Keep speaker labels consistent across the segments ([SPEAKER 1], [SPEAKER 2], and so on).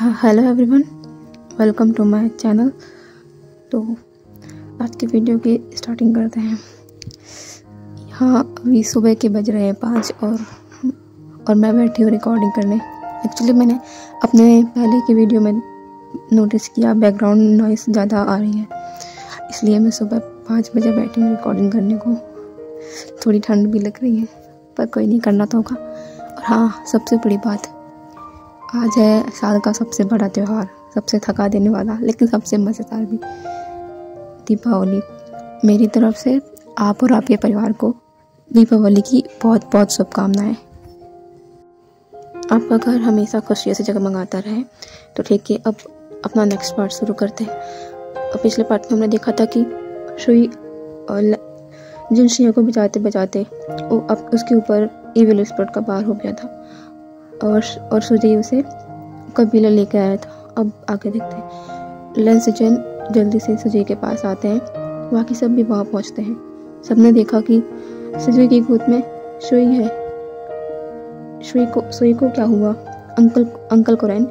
[SPEAKER 1] Hello everyone, welcome to my channel. तो आज की वीडियो की स्टार्टिंग करते हैं। यहाँ अभी सुबह के बज रहे हैं 5 और मैं बैठी हूँ रिकॉर्डिंग करने। एक्चुअली मैंने अपने पहले की वीडियो में नोटिस किया बैकग्राउंड नॉइस ज़्यादा आ रही है, इसलिए मैं सुबह 5 बजे बैठी हूँ रिकॉर्डिंग करने को। थोड़ी ठंड भी लग रही है पर कोई नहीं, करना तो होगा। और हाँ, सबसे बड़ी बात, आज है साल का सबसे बड़ा त्यौहार, सबसे थका देने वाला लेकिन सबसे मज़ेदार भी, दीपावली। मेरी तरफ से आप और आपके परिवार को दीपावली की बहुत बहुत शुभकामनाएं। आपका घर हमेशा खुशियों से जगमगाता रहे। तो ठीक है, अब अपना नेक्स्ट पार्ट शुरू करते हैं। और पिछले पार्ट में हमने देखा था कि सुई जिन सुइयों को बजाते बजाते वो अब उसके ऊपर इविल स्पिरिट का वार हो गया था और सुजय उसे कबीला लेके आया था। अब आगे देखते हैं। लेंस जैन जल्दी से सुजय के पास आते हैं, बाकी सब भी वहाँ पहुँचते हैं। सबने देखा कि सुजय की गोद में सुई है। सुई को क्या हुआ? अंकल कुरैन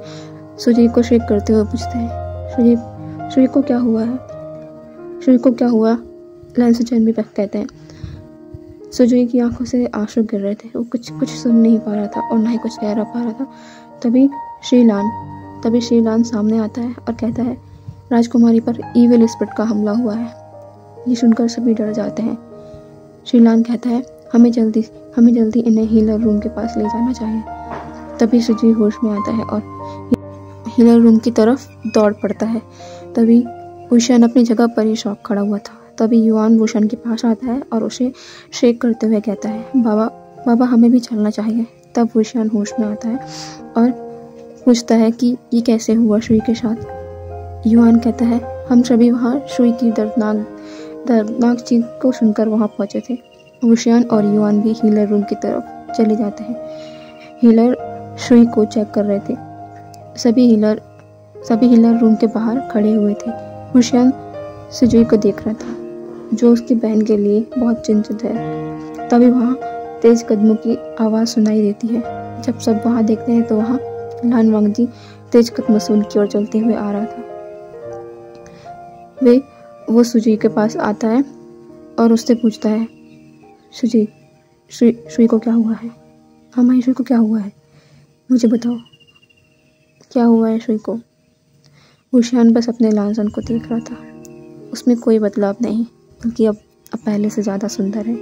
[SPEAKER 1] सुजय को शेक करते हुए पूछते हैं, सुई को क्या हुआ है? सुई को क्या हुआ? लेंस जैन भी कहते हैं। सुजय की आंखों से आंसू गिर रहे थे। वो कुछ सुन नहीं पा रहा था और ना ही कुछ कह पा रहा था। तभी श्रीलान सामने आता है और कहता है, राजकुमारी पर इविल स्पिरिट का हमला हुआ है। ये सुनकर सभी डर जाते हैं। श्रीलान कहता है, हमें जल्दी इन्हें हीलर रूम के पास ले जाना चाहिए। तभी सुजय होश में आता है और हीलर रूम की तरफ दौड़ पड़ता है। तभी वुशन अपनी जगह पर ही शॉक खड़ा हुआ था। तभी युआन वुशन के पास आता है और उसे शेक करते हुए कहता है, बाबा हमें भी चलना चाहिए। तब वुशन होश में आता है और पूछता है कि ये कैसे हुआ सुई के साथ। युआन कहता है, हम सभी वहाँ सुई की दर्दनाक चीख को सुनकर वहाँ पहुँचे थे। वुशन और युआन भी हीलर रूम की तरफ चले जाते हैं। हीलर सुई को चेक कर रहे थे। सभी हीलर रूम के बाहर खड़े हुए थे। वुशन सुजय को देख रहा था, जो उसकी बहन के लिए बहुत चिंतित है। तभी वहाँ तेज कदमों की आवाज़ सुनाई देती है। जब सब वहाँ देखते हैं तो वहाँ लान वांगजी तेज कदमों से उनकी ओर चलते हुए आ रहा था। वो सुजय के पास आता है और उससे पूछता है, सुई को क्या हुआ है? हमारी सुई को क्या हुआ है? मुझे बताओ, क्या हुआ है सुई को? वुशन बस अपने लांसन को देख रहा था। उसमें कोई बदलाव नहीं, बल्कि अब पहले से ज़्यादा सुंदर है।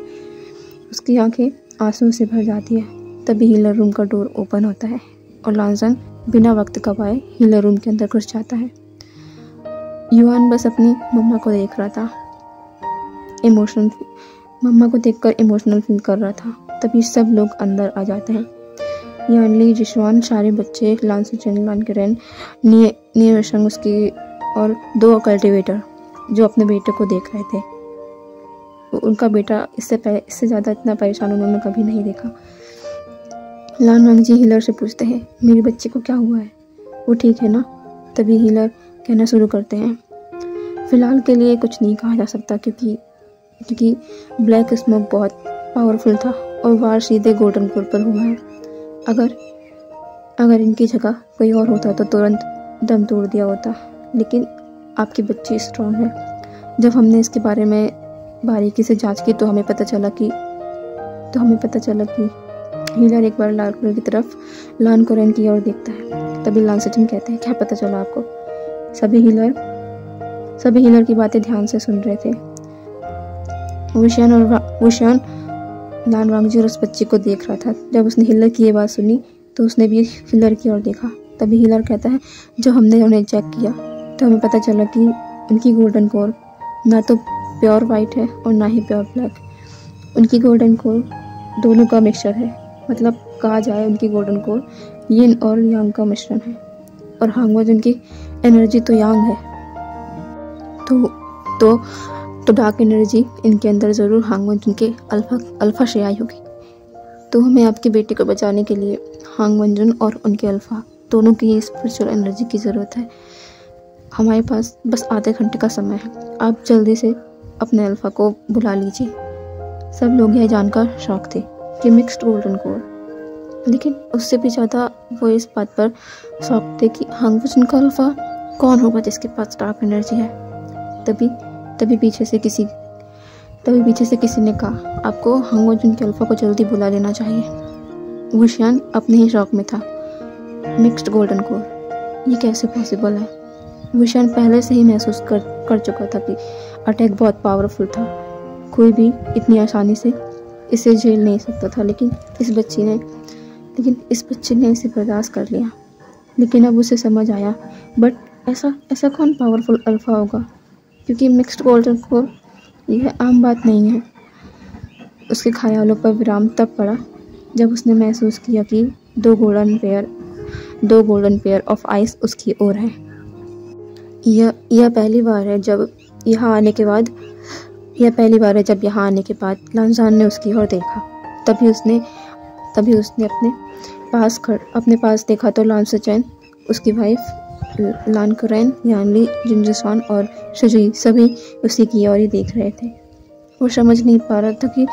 [SPEAKER 1] उसकी आंखें आंसू से भर जाती है। तभी हीलर रूम का डोर ओपन होता है और लांसन बिना वक्त गवाए हीलर रूम के अंदर घुस जाता है। युआन बस अपनी मम्मा को देख रहा था, मम्मा को देखकर इमोशनल फील कर रहा था। तभी सब लोग अंदर आ जाते हैं। यानली, जिशवान, सारे बच्चे, लांसुचेन, लानकेरेन, नियशंग उसकी और 2 कल्टिवेटर जो अपने बेटे को देख रहे थे। उनका बेटा इससे ज़्यादा इतना परेशान उन्होंने कभी नहीं देखा। लान वांगजी हीलर से पूछते हैं, मेरे बच्चे को क्या हुआ है? वो ठीक है ना? तभी हीलर कहना शुरू करते हैं, फिलहाल के लिए कुछ नहीं कहा जा सकता क्योंकि ब्लैक स्मोक बहुत पावरफुल था और वार सीधे गोल्डन कोर पर हुआ है। अगर इनकी जगह कोई और होता तो तुरंत दम तोड़ दिया होता, लेकिन आपकी बच्ची स्ट्रॉन्ग है। जब हमने इसके बारे में बारीकी से जांच की तो हमें पता चला कि हीलर एक बार लान की लान कुरैन की ओर देखता है। तभी लांसचन कहते हैं, क्या पता चला आपको? सभी हीलर की बातें ध्यान से सुन रहे थे। वुशन लान वांगजी उस बच्चे को देख रहा था। जब उसने हीलर की ये बात सुनी तो उसने भी हीलर की ओर देखा। तभी हीलर कहता है, जब हमने उन्हें चेक किया तो हमें पता चला कि उनकी गोल्डन कोर ना तो प्योर वाइट है और ना ही प्योर ब्लैक। उनकी गोल्डन कोर दोनों का मिक्सचर है। मतलब कहा जाए उनकी गोल्डन कोर यिन और यांग का मिश्रण है। और हांगवज उनकी एनर्जी तो यांग है, तो डार्क एनर्जी इनके अंदर ज़रूर हांगवज उनके अल्फा से आई होगी। तो हमें आपके बेटे को बचाने के लिए हांगवंजन और उनके अल्फा दोनों की स्पिरिचुअल एनर्जी की ज़रूरत है। हमारे पास बस आधे घंटे का समय है। आप जल्दी से अपने अल्फा को बुला लीजिए। सब लोग यह जानकर शॉक थे कि मिक्स्ड गोल्डन कोर लेकिन उससे भी ज़्यादा वो इस बात पर शॉक थे कि हांगवुजन का अल्फा कौन होगा जिसके पास डार्क एनर्जी है। तभी पीछे से किसी ने कहा, आपको हांगवुजन के अल्फा को जल्दी बुला लेना चाहिए। वुशियान अपने ही शौक में था। मिक्स्ड गोल्डन कोर, ये कैसे पॉसिबल है? वुशियान पहले से ही महसूस कर चुका था कि अटैक बहुत पावरफुल था, कोई भी इतनी आसानी से इसे झेल नहीं सकता था। लेकिन इस बच्चे ने इसे बर्दाश्त कर लिया। लेकिन अब उसे समझ आया, बट ऐसा कौन पावरफुल अल्फा होगा, क्योंकि मिक्स्ड गोल्डन कोर यह आम बात नहीं है। उसके ख्यालों पर विराम तब पड़ा जब उसने महसूस किया कि दो गोल्डन पेयर ऑफ आइस उसकी ओर है। यह पहली बार है जब यहाँ आने के बाद लांजान ने उसकी ओर देखा। तभी उसने अपने पास देखा तो लान सेचेन, उसकी वाइफ लान कुरैन, यानली, जिनजुसान और शुजुई सभी उसी की ओर ही देख रहे थे। वो समझ नहीं पा रहा था कि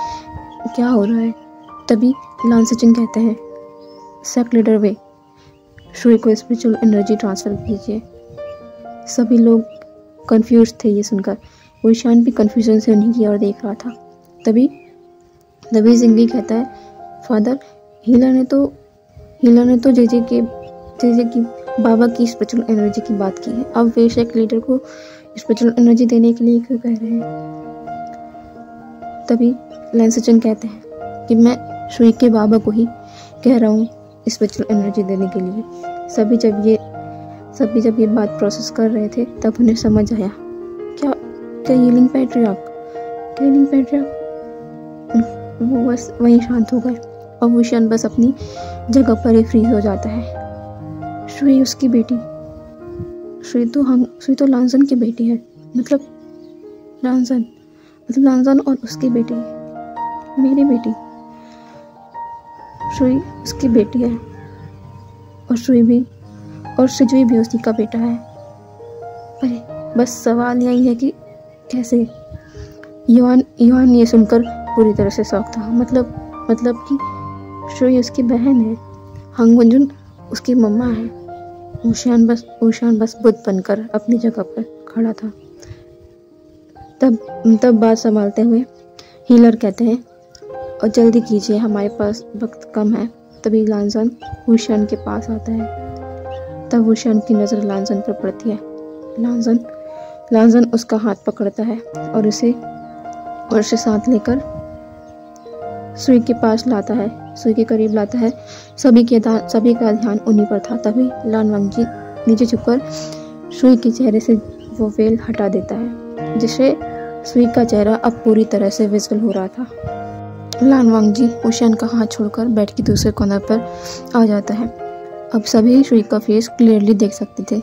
[SPEAKER 1] क्या हो रहा है। तभी लान सेचेन कहते हैं, सेक्ट लीडर वे, शुई को स्पिरिचुअल एनर्जी ट्रांसफर कीजिए। सभी लोग कंफ्यूज थे ये सुनकर। वुशियान भी कंफ्यूजन से उन्हीं की ओर देख रहा था। तभी जिंगी कहता है, फादर, हीलर ने तो जेजे की बाबा की स्पिरिचुअल एनर्जी की बात की है। अब वे शेक लीडर को स्पिरिचुअल एनर्जी देने के लिए क्यों कह रहे हैं? तभी लान सेचेन कहते हैं कि मैं शुई के बाबा को ही कह रहा हूँ स्पिरिचुअल एनर्जी देने के लिए। सभी जब ये बात प्रोसेस कर रहे थे तब उन्हें समझ आया, क्या हीलिंग पैट्रियार्क, वो बस वहीं शांत हो गए और वुशियान बस अपनी जगह पर ही फ्रीज हो जाता है। शुई उसकी बेटी, शुई तो लांजन की बेटी है, मतलब लांजन और उसकी बेटी, मेरी बेटी। शुई उसकी बेटी है और शुजुई भी उसी का बेटा है। अरे बस सवाल यही है कि कैसे? युआन ये सुनकर पूरी तरह से शॉक था। मतलब कि शुई उसकी बहन है, हांगवुजन उसकी मम्मा है। वुशियान बस बुद्ध बनकर अपनी जगह पर खड़ा था। तब बात संभालते हुए हीलर कहते हैं, और जल्दी कीजिए, हमारे पास वक्त कम है। तभी लांजन वुशियान के पास आता है। तब वुशियान की नज़र लांजन पर पड़ती है। लांजन उसका हाथ पकड़ता है और उसे साथ लेकर सुई के पास लाता है, सुई के करीब लाता है। सभी का ध्यान उन्हीं पर था। तभी लान वांगजी नीचे झुककर सुई के चेहरे से वो वेल हटा देता है, जिससे सुई का चेहरा अब पूरी तरह से विजिबल हो रहा था। लान वांगजी वुशियान का हाथ छोड़कर बेड के दूसरे कोने पर आ जाता है। अब सभी शुई का फेस क्लियरली देख सकते थे।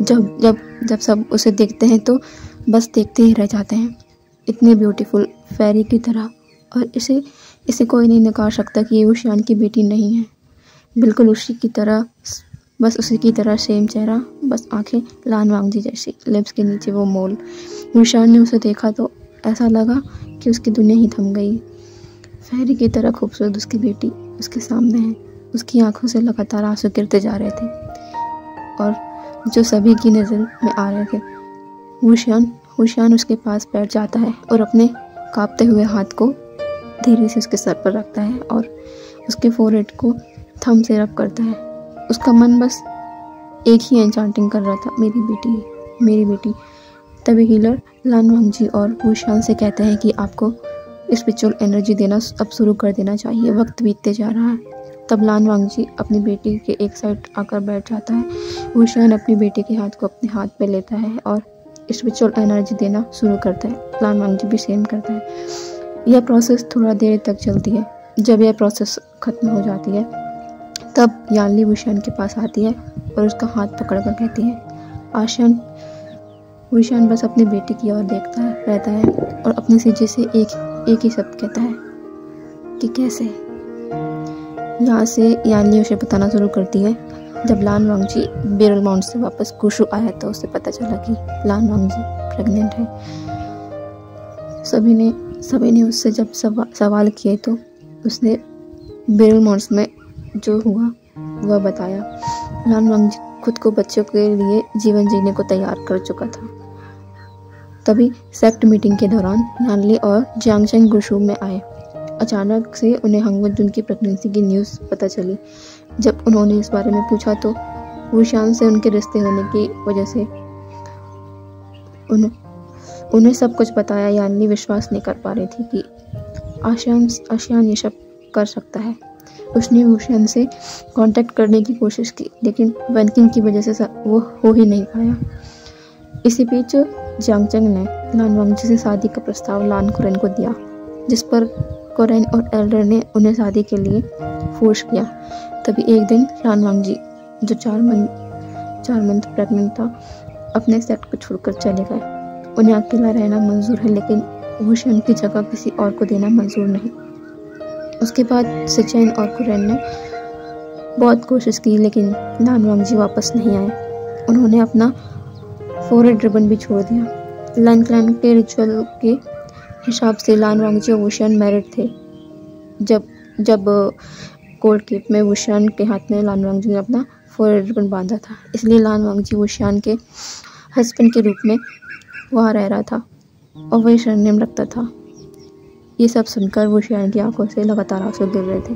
[SPEAKER 1] जब सब उसे देखते हैं तो बस देखते ही रह जाते हैं। इतनी ब्यूटीफुल फेरी की तरह, और इसे कोई नहीं नकार सकता कि ये वुशियान की बेटी नहीं है। बिल्कुल उसी की तरह सेम चेहरा, बस आंखें लान वांगजी जैसी, लिप्स के नीचे वो मोल। वुशियान ने उसे देखा तो ऐसा लगा कि उसकी दुनिया ही थम गई। फेरी की तरह खूबसूरत उसकी बेटी उसके सामने है। उसकी आंखों से लगातार आंसू गिरते जा रहे थे और जो सभी की नज़र में आ रहे थे। वुशियान उसके पास बैठ जाता है और अपने कांपते हुए हाथ को धीरे से उसके सर पर रखता है और उसके फोरहेड को थंब से रब करता है। उसका मन बस एक ही एन्चांटिंग कर रहा था, मेरी बेटी। तभी हीलर लान वांगजी और वुशियान से कहते हैं कि आपको स्पिरिचुअल एनर्जी देना अब शुरू कर देना चाहिए, वक्त बीतते जा रहा है। तब लान वांगजी अपनी बेटी के एक साइड आकर बैठ जाता है। वुशियान अपनी बेटी के हाथ को अपने हाथ पे लेता है और स्पिरिचुअल एनर्जी देना शुरू करता है। लान वांगजी भी सेम करता है। यह प्रोसेस थोड़ा देर तक चलती है। जब यह प्रोसेस ख़त्म हो जाती है तब यानली वुशियान के पास आती है और उसका हाथ पकड़कर कहती है, आशियान। वुशियान बस अपनी बेटी की ओर देखता रहता है और अपने सीजे से एक ही शब्द कहता है कि कैसे। यहाँ से यानली उसे बताना शुरू करती है। जब लान वांगजी बेरल माउंट से वापस कुशु आया तो उसे पता चला कि लान वांगजी प्रेग्नेंट है। सभी ने उससे जब सवाल किए तो उसने बेरल माउंट में जो हुआ वह बताया। लान वांगजी खुद को बच्चों के लिए जीवन जीने को तैयार कर चुका था। तभी सेक्ट मीटिंग के दौरान यानली और जियांगचेंग गुशू में आए। अचानक से उन्हें हंगवुजुन की प्रेगनेंसी की न्यूज़ पता चली। जब उन्होंने इस बारे में पूछा तो वुशियान से उनके रिश्ते होने की वजह से उन्हें सब कुछ बताया। यानली विश्वास नहीं कर पा रही थी कि आशियान ये सब कर सकता है। उसने वुशियान से कांटेक्ट करने की कोशिश की, लेकिन वैनकिंग की वजह से वो हो ही नहीं पाया। इसी बीच जियांगचेंग ने लान वांगजी से शादी का प्रस्ताव लान कुरेन को दिया, जिस पर कुरेन और एल्डर ने उन्हें शादी के लिए फोर्स किया। तभी एक दिन लान वांगजी, जो 4 मंथ प्रेग्नेंट था, अपने सेक्ट को छोड़कर चले गए। उन्हें अकेला रहना मंजूर है, लेकिन वुशियान की जगह किसी और को देना मंजूर नहीं। उसके बाद सिचेन और कुरेन ने बहुत कोशिश की, लेकिन लान वांगजी वापस नहीं आए। उन्होंने अपना फॉरहेड रिबन भी छोड़ दिया। लान क्लैन के रिचुअल के हिसाब से लान वांगजी और वुशियान मैरिड थे। जब कोल्ड केप में वुशियान के हाथ में लान वांगजी ने अपना फॉरहेड रिबन बांधा था, इसलिए लान वांगजी वुशियान के हस्बैंड के रूप में वहाँ रह रहा था और वही सरनेम रखता था। ये सब सुनकर वुशियान की आंखों से लगातार आंसू गिर रहे थे।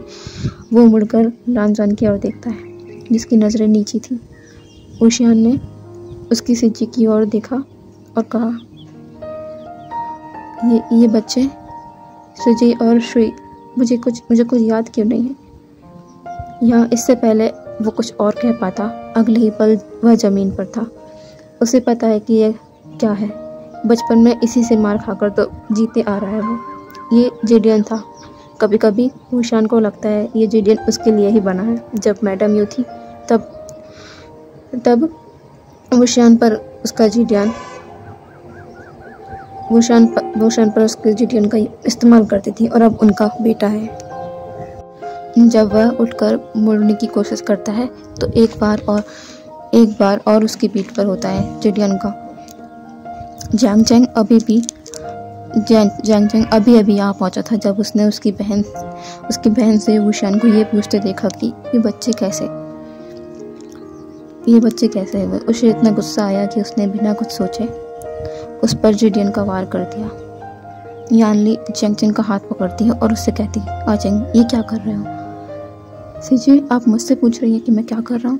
[SPEAKER 1] वो मुड़कर लानजान की ओर देखता है, जिसकी नज़रें नीची थी। वुशियान ने उसकी सिज्जी की ओर देखा और कहा, ये बच्चे सुजी और शुई, मुझे कुछ याद क्यों नहीं है? यहाँ इससे पहले वो कुछ और कह पाता, अगले ही पल वह ज़मीन पर था। उसे पता है कि ये क्या है। बचपन में इसी से मार खाकर तो जीते आ रहा है वो। ये जेडियन था। कभी कभी वुशियान को लगता है ये जेडियन उसके लिए ही बना है। जब मैडम यू थी तब वुशियान पर उसका जेडियन का इस्तेमाल करती थी और अब उनका बेटा है। जब वह उठकर मुड़ने की कोशिश करता है तो एक बार और उसकी पीठ पर होता है जेडियन का। जियांगचेंग अभी यहाँ पहुंचा था जब उसने उसकी बहन से वुशियान को ये पूछते देखा कि ये बच्चे कैसे हुए। उसे इतना गुस्सा आया कि उसने बिना कुछ सोचे उस पर जेडियन का वार कर दिया। यानली जियांगचेंग का हाथ पकड़ती है और उससे कहती है, आचेंग, ये क्या कर रहे हो? सीजी, आप मुझसे पूछ रही हैं कि मैं क्या कर रहा हूँ?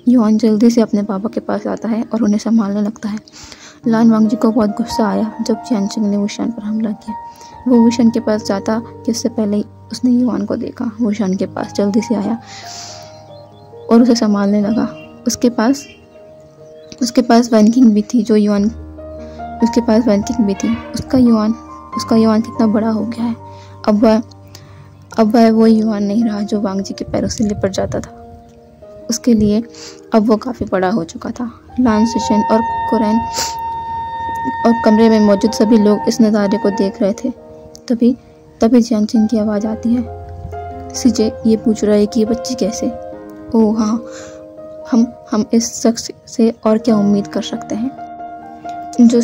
[SPEAKER 1] युआन जल्दी से अपने पापा के पास आता है और उन्हें संभालने लगता है। लान वांगजी को बहुत गुस्सा आया जब जियांगचेंग ने वुशियान पर हमला किया। वो वुशियान के पास जाता कि उससे पहले ही उसने युआन को देखा। वुशियान के पास जल्दी से आया और उसे संभालने लगा। उसके पास वैनकिंग भी थी उसका युआन कितना बड़ा हो गया है। अब वह वो युआन नहीं रहा जो वांगजी के पैरों से लिपट जाता था। उसके लिए अब वो काफ़ी बड़ा हो चुका था। लान सिचेन और कुरेन और कमरे में मौजूद सभी लोग इस नज़ारे को देख रहे थे। तभी जियांगचेंग की आवाज़ आती है, सीजे, ये पूछ रहा है कि ये बच्ची कैसे? ओह हाँ, हम इस शख्स से और क्या उम्मीद कर सकते हैं जो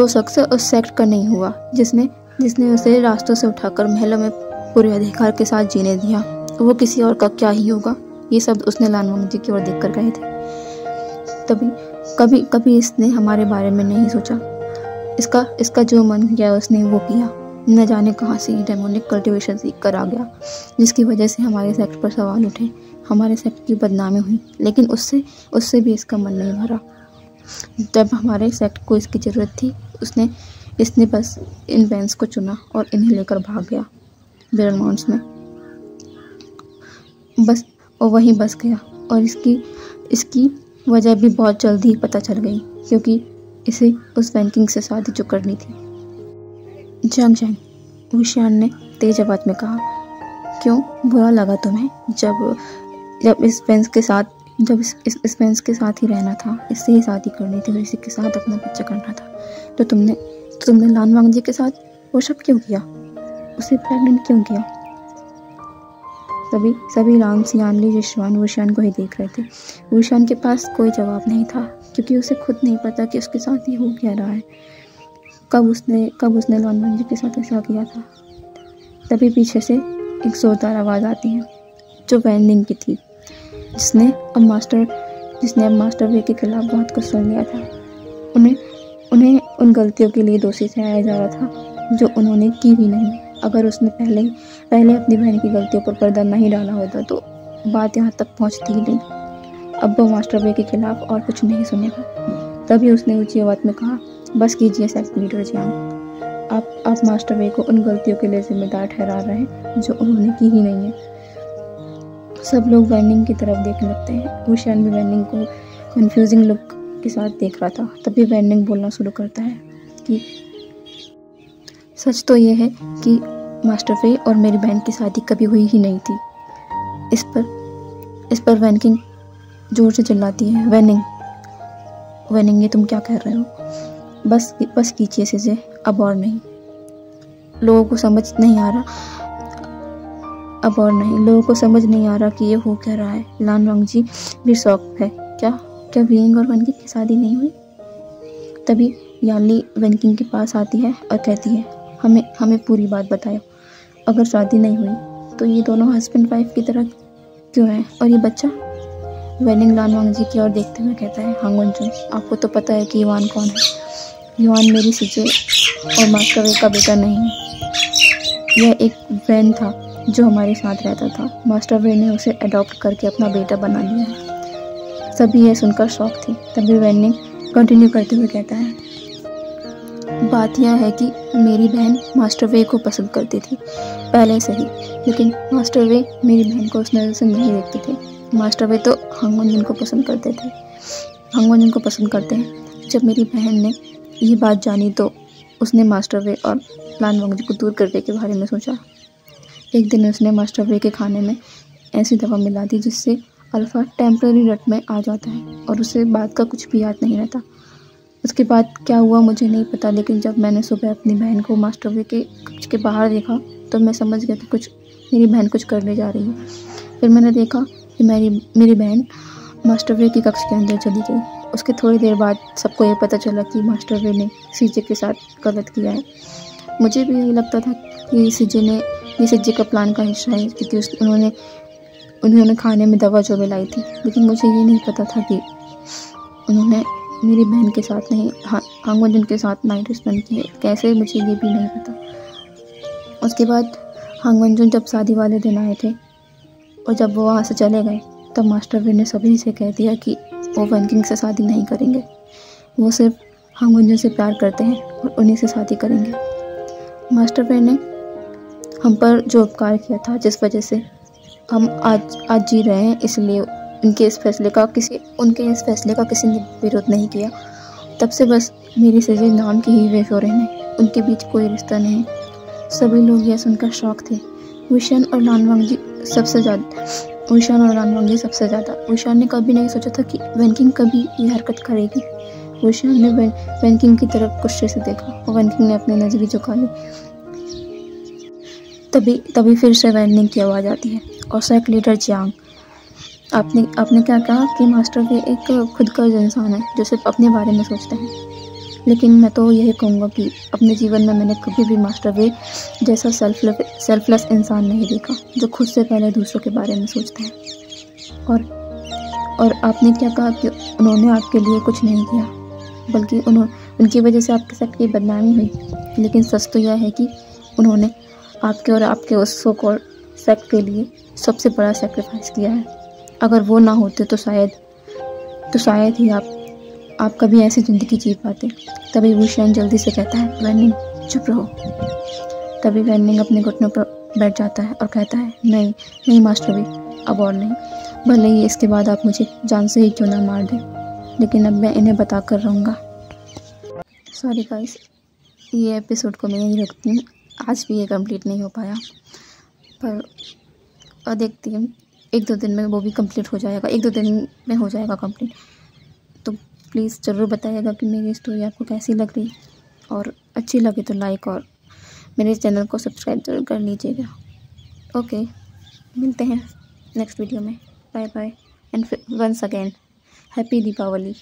[SPEAKER 1] शख्स उस सेक्ट का नहीं हुआ, जिसने उसे रास्तों से उठाकर महलों में पूरे अधिकार के साथ जीने दिया। वो किसी और का क्या ही होगा। ये शब्द उसने लान वांगजी की ओर देखकर कहे थे। तभी कभी इसने हमारे बारे में नहीं सोचा। इसका जो मन किया उसने वो किया। न जाने कहाँ से ये डेमोनिक कल्टीवेशन सीख कर आ गया, जिसकी वजह से हमारे सेक्ट पर सवाल उठे, हमारे सेक्ट की बदनामी हुई। लेकिन उससे भी इसका मन नहीं भरा। जब हमारे सेक्ट को इसकी ज़रूरत थी, इसने बस इन बैंस को चुना और इन्हें लेकर भाग गया बेरल माउंट्स में। बस और वहीं बस गया। और इसकी वजह भी बहुत जल्दी ही पता चल गई, क्योंकि इसे उस वैनकिंग से शादी जो करनी थी। जियांगचेंग, वुशियान ने तेज आवाज़ में कहा, क्यों बुरा लगा तुम्हें? जब इस बेंस के साथ ही रहना था, इससे ही शादी करनी थी और इसी के साथ अपना बच्चा करना था, तो तुमने लान वांगजी के साथ वो सब क्यों किया? उसे प्रेग्नेंट क्यों किया? सभी लान यानली जिशवान वुशियान को ही देख रहे थे। वुशियान के पास कोई जवाब नहीं था, क्योंकि उसे खुद नहीं पता कि उसके साथ ये हो क्या रहा है। कब उसने लान वांगजी के साथ ऐसा किया था। तभी पीछे से एक ज़ोरदार आवाज़ आती है जो वेनिंग की थी, जिसने अब मास्टर वे के खिलाफ बहुत कुछ सुन लिया था। उन्हें उन गलतियों के लिए दोषी ठहराया जा रहा था जो उन्होंने की भी नहीं। अगर उसने पहले अपनी बहन की गलतियों पर पर्दा नहीं डाला होता तो बात यहाँ तक पहुँचती ही नहीं। अब वो मास्टर वे के खिलाफ और कुछ नहीं सुनेगा। तभी उसने ऊंची आवाज़ में कहा, बस कीजिए सेक्ट लीडर जियांग, आप मास्टर वे को उन गलतियों के लिए जिम्मेदार ठहरा रहे हैं जो उन्होंने की ही नहीं है। सब लोग वेनिंग की तरफ देखने लगते हैं। वुशियान भी वेनिंग को कंफ्यूजिंग लुक के साथ देख रहा था। तभी वेनिंग बोलना शुरू करता है कि सच तो ये है कि मास्टर वे और मेरी बहन की शादी कभी हुई ही नहीं थी। इस पर वेनिंग जोर से चिल्लाती है, वेनिंग ये तुम क्या कह रहे हो? बस कीजिए सीजे, अब और नहीं। लोगों को समझ नहीं आ रहा कि ये हो क्या रहा है। लान वांगजी भी शौक है। क्या वेनिंग और वेनकिंग की शादी नहीं हुई? तभी याली वेनकिंग के पास आती है और कहती है, हमें पूरी बात बताओ। अगर शादी नहीं हुई तो ये दोनों हस्बैंड वाइफ की तरह क्यों हैं? और ये बच्चा? वेनिंग लान वांगजी की ओर देखते हुए कहता है, हांग वनजुन, आपको तो पता है कि युवान कौन है। युवान मेरी सीजे और मास्टर वे का बेटा नहीं है। यह एक वैन था जो हमारे साथ रहता था। मास्टर वे ने उसे अडॉप्ट करके अपना बेटा बना लिया है। सभी यह सुनकर शॉक थी। तभी वेनिंग कंटिन्यू करते हुए कहता है, बात यह है कि मेरी बहन मास्टर वे को पसंद करती थी पहले से ही, लेकिन मास्टर वे मेरी बहन को उस नज़र से नहीं देखते थे। मास्टर वे तो हांग वनजुन को पसंद करते हैं। जब मेरी बहन ने ये बात जानी तो उसने मास्टर वे और लान वांगजी को दूर करने के बारे में सोचा। एक दिन उसने मास्टर वे के खाने में ऐसी दवा मिला दी जिससे अल्फ़ा टेम्पररी रट में आ जाता है और उसे बात का कुछ भी याद नहीं रहता। उसके बाद क्या हुआ मुझे नहीं पता, लेकिन जब मैंने सुबह अपनी बहन को मास्टर वे के कक्ष के बाहर देखा तो मैं समझ गया कि मेरी बहन कुछ करने जा रही है। फिर मैंने देखा कि मेरी बहन मास्टर वे के कक्ष के अंदर चली गई। उसके थोड़ी देर बाद सबको ये पता चला कि मास्टर वे ने सीजे के साथ गलत किया है। मुझे भी यही लगता था कि सीजे का प्लान का हिस्सा है, क्योंकि उन्होंने खाने में दवा जो मिलाई थी। लेकिन मुझे ये नहीं पता था कि उन्होंने मेरी बहन के साथ नहीं, हांग वनजुन के साथ नाइट स्पेंड किए। कैसे, मुझे ये भी नहीं पता। उसके बाद हांग वनजुन जब शादी वाले दिन आए थे और जब वो वहाँ से चले गए तब मास्टर वे ने सभी से कह दिया कि वो वेनकिंग से शादी नहीं करेंगे। वो सिर्फ हांग वनजुन से प्यार करते हैं और उन्हीं से शादी करेंगे। मास्टर वे ने हम पर जो उपकार किया था, जिस वजह से हम आज जी रहे हैं, इसलिए उनके इस फैसले का किसी ने विरोध नहीं किया। तब से बस मेरी सजे नाम की ही वे फॉरेन है, उनके बीच कोई रिश्ता नहीं। सभी लोग यह सुनकर शौक थे। वुशियान और लान वांगजी सबसे ज़्यादा। वुशियान ने कभी नहीं सोचा था कि वेनकिंग कभी ये हरकत करेगी। वुशियान ने वेनकिंग की तरफ गुस्से से देखा और वेनकिंग ने अपनी नजरें झुका ली। तभी फिर से वेनिंग की आवाज़ आती है, और सेक्ट लीडर जियांग, आपने क्या कहा कि मास्टर वे एक खुदगर्ज इंसान है जो सिर्फ अपने बारे में सोचते हैं। लेकिन मैं तो यही कहूँगा कि अपने जीवन में मैंने कभी भी मास्टर वे जैसा सेल्फलेस इंसान नहीं देखा जो खुद से पहले दूसरों के बारे में सोचता है। और आपने क्या कहा कि उन्होंने आपके लिए कुछ नहीं किया, बल्कि उनकी वजह से आपके साथ की बदनामी हुई। लेकिन सच तो यह है कि उन्होंने आपके और आपके उस सो कॉल्ड सेक्ट के लिए सबसे बड़ा सेक्रीफाइस किया है। अगर वो ना होते तो शायद ही आप कभी ऐसी ज़िंदगी जी पाते। तभी वुशियान जल्दी से कहता है, वेनिंग चुप रहो। तभी वेनिंग अपने घुटनों पर बैठ जाता है और कहता है, नहीं मास्टर वे, अब और नहीं। भले ही इसके बाद आप मुझे जान से ही क्यों ना मार दें, लेकिन अब मैं इन्हें बता कर रहूँगा। सॉरी गाइस, ये एपिसोड को मैं यहीं रखती हूँ। आज भी ये कंप्लीट नहीं हो पाया, पर देखती हूँ 1-2 दिन में वो भी कंप्लीट हो जाएगा। 1-2 दिन में हो जाएगा कंप्लीट। तो प्लीज़ ज़रूर बताइएगा कि मेरी स्टोरी आपको कैसी लग रही, और अच्छी लगे तो लाइक और मेरे चैनल को सब्सक्राइब जरूर कर लीजिएगा। ओके, मिलते हैं नेक्स्ट वीडियो में। Bye bye and once again happy Deepawali.